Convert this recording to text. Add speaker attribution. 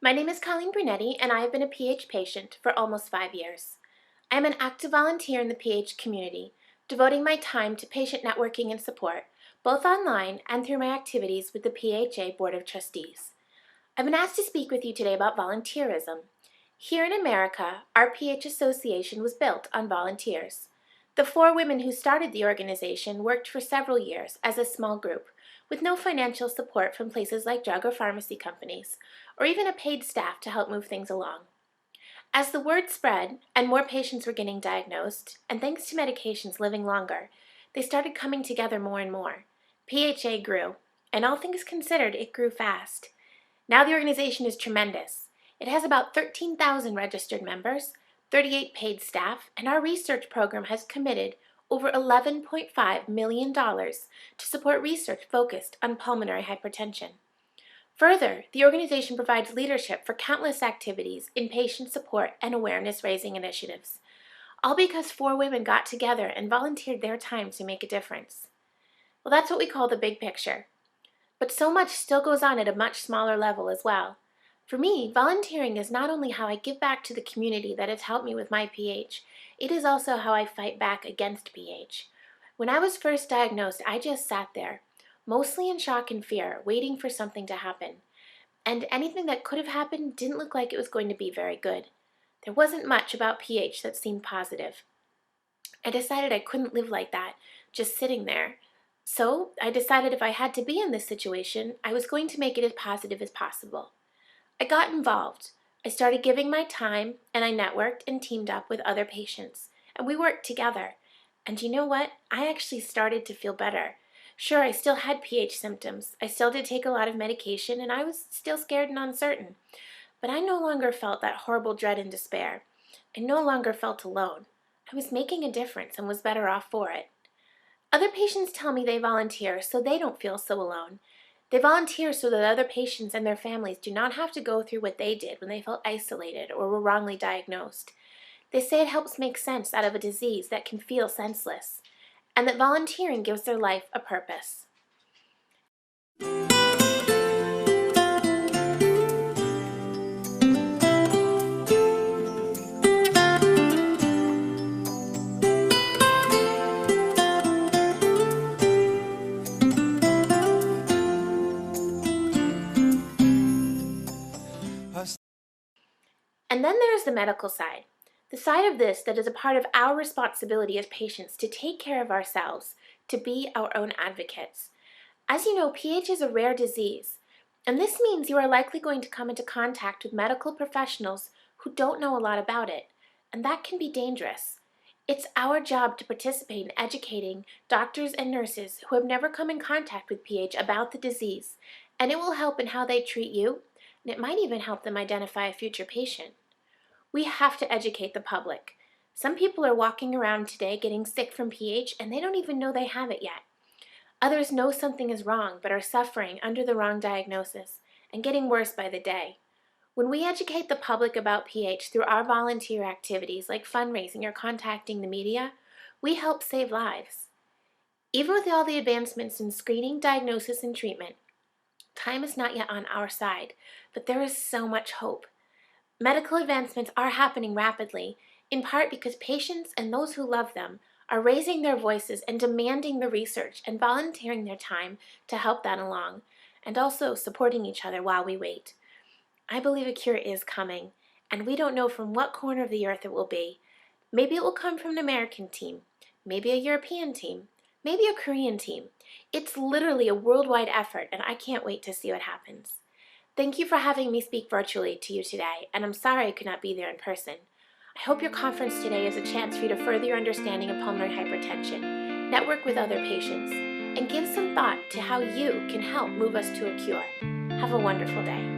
Speaker 1: My name is Colleen Brunetti, and I have been a PH patient for almost 5 years. I am an active volunteer in the PH community, devoting my time to patient networking and support, both online and through my activities with the PHA Board of Trustees. I've been asked to speak with you today about volunteerism. Here in America, our PH Association was built on volunteers. The 4 women who started the organization worked for several years as a small group, with no financial support from places like drug or pharmacy companies, or even a paid staff to help move things along. As the word spread and more patients were getting diagnosed, and thanks to medications living longer, they started coming together more and more. PHA grew, and all things considered, it grew fast. Now the organization is tremendous. It has about 13,000 registered members, 38 paid staff, and our research program has committed over $11.5 million to support research focused on pulmonary hypertension. Further, the organization provides leadership for countless activities in patient support and awareness-raising initiatives, all because 4 women got together and volunteered their time to make a difference. Well, that's what we call the big picture. But so much still goes on at a much smaller level as well. For me, volunteering is not only how I give back to the community that has helped me with my PH, it is also how I fight back against PH. When I was first diagnosed, I just sat there, mostly in shock and fear, waiting for something to happen. And anything that could have happened didn't look like it was going to be very good. There wasn't much about PH that seemed positive. I decided I couldn't live like that, just sitting there. So I decided if I had to be in this situation, I was going to make it as positive as possible. I got involved. I started giving my time, and I networked and teamed up with other patients, and we worked together. And you know what? I actually started to feel better. Sure, I still had PH symptoms. I still did take a lot of medication, and I was still scared and uncertain. But I no longer felt that horrible dread and despair. I no longer felt alone. I was making a difference and was better off for it. Other patients tell me they volunteer so they don't feel so alone. They volunteer so that other patients and their families do not have to go through what they did when they felt isolated or were wrongly diagnosed. They say it helps make sense out of a disease that can feel senseless, and that volunteering gives their life a purpose. And then there is the medical side. The side of this that is a part of our responsibility as patients to take care of ourselves, to be our own advocates. As you know, PH is a rare disease, and this means you are likely going to come into contact with medical professionals who don't know a lot about it, and that can be dangerous. It's our job to participate in educating doctors and nurses who have never come in contact with PH about the disease, and it will help in how they treat you, and it might even help them identify a future patient. We have to educate the public. Some people are walking around today getting sick from PH and they don't even know they have it yet. Others know something is wrong but are suffering under the wrong diagnosis and getting worse by the day. When we educate the public about PH through our volunteer activities like fundraising or contacting the media, we help save lives. Even with all the advancements in screening, diagnosis, and treatment, time is not yet on our side, but there is so much hope. Medical advancements are happening rapidly, in part because patients and those who love them are raising their voices and demanding the research and volunteering their time to help that along, and also supporting each other while we wait. I believe a cure is coming, and we don't know from what corner of the earth it will be. Maybe it will come from an American team, maybe a European team, maybe a Korean team. It's literally a worldwide effort, and I can't wait to see what happens. Thank you for having me speak virtually to you today, and I'm sorry I could not be there in person. I hope your conference today is a chance for you to further your understanding of pulmonary hypertension, network with other patients, and give some thought to how you can help move us to a cure. Have a wonderful day.